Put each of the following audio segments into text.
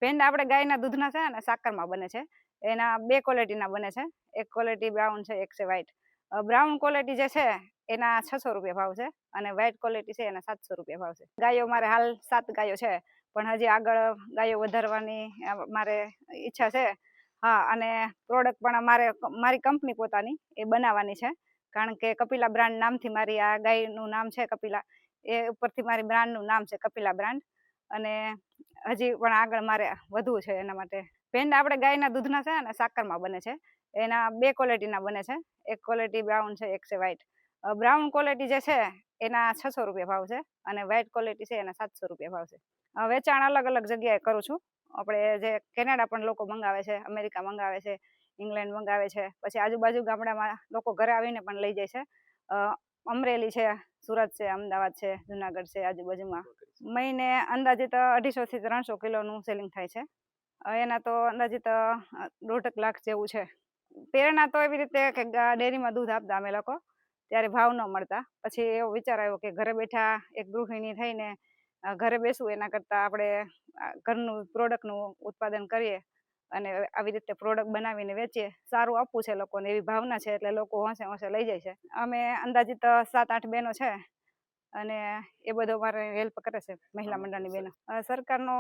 પેંડા આપણે ગાયના દૂધના છે અને સાકરમાં બને છે. એના બે ક્વોલિટીના બને છે. એક ક્વોલિટી બ્રાઉન છે, એક છે વ્હાઈટ. બ્રાઉન ક્વોલિટી જે છે એના 600 રૂપિયા ભાવ છે અને વ્હાઈટ ક્વોલિટી છે એના 700 રૂપિયા ભાવ છે. ગાયો મારે હાલ 7 ગાયો છે, પણ હજી આગળ ગાયો વધારવાની મારે ઈચ્છા છે. હા, અને પ્રોડક્ટ પણ મારી કંપની પોતાની એ બનાવવાની છે, કારણ કે કપિલા બ્રાન્ડ નામથી મારી આ ગાયનું નામ છે કપિલા, એ ઉપરથી મારી બ્રાન્ડનું નામ છે કપિલા બ્રાન્ડ. અને હજી પણ આગળ મારે વધવું છે એના માટે. પેંડા આપણે ગાયના દૂધના છે અને સાકરમાં બને છે. એના બે ક્વોલિટીના બને છે. એક ક્વોલિટી બ્રાઉન છે, એક છે વ્હાઈટ. બ્રાઉન ક્વોલિટી જે છે એના 600 રૂપિયા ભાવ છે અને વ્હાઈટ ક્વોલિટી છે એના 700 રૂપિયા ભાવ છે. વેચાણ અલગ અલગ જગ્યાએ કરું છું. આપણે જે કેનેડા પણ લોકો મંગાવે છે, અમેરિકા મંગાવે છે, ઇંગ્લેન્ડ મંગાવે છે, પછી આજુબાજુ ગામડામાં લોકો ઘરે આવીને પણ લઈ જાય છે. અમરેલી છે, સુરત છે, અમદાવાદ છે, જુનાગઢ છે, આજુબાજુમાં મહિને અંદાજિત 250 થી 300 કિલોનું સેલિંગ થાય છે. એના તો અંદાજિત 1.5 લાખ જેવું છે. પહેલા તો એવી રીતે કે ડેરીમાં દૂધ આપતા અમે લોકો, ત્યારે ભાવ ન મળતા. પછી એવો વિચાર આવ્યો કે ઘરે બેઠા એક ગૃહિણી થઈને ઘરે બેસવું એના કરતાં આપણે ઘરનું પ્રોડક્ટનું ઉત્પાદન કરીએ અને આવી રીતે પ્રોડક્ટ બનાવીને વેચીએ, સારું આપવું છે લોકોને એવી ભાવના છે, એટલે લોકો હોંશે હોંશે લઈ જાય છે. અમે અંદાજિત 7-8 બહેનો છે અને એ બધો મારે હેલ્પ કરે છે મહિલા મંડળની બહેનો. સરકારનો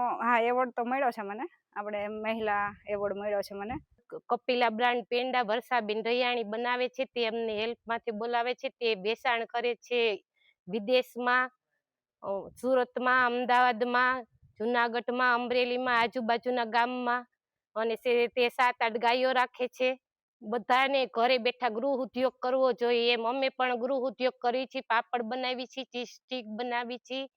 એવોર્ડ તો મળ્યો છે મને, આપણે મહિલા એવોર્ડ મળ્યો છે મને. કપિલા બ્રાન્ડ પેંડા વર્ષાબેન રૈયાણી બનાવે છે, તે અમને હેલ્પમાંથી બોલાવે છે, તે વેચાણ કરે છે વિદેશમાં, સુરતમાં, અમદાવાદમાં, જુનાગઢમાં, અમરેલીમાં, આજુબાજુના ગામમાં. અને તે 7-8 ગાયો રાખે છે. બધાને ઘરે બેઠા ગૃહ ઉદ્યોગ કરવો જોઈએ એમ અમે પણ ગૃહ ઉદ્યોગ કરી છીએ. પાપડ બનાવી છીએ, ચીઝ સ્ટીક બનાવી છીએ.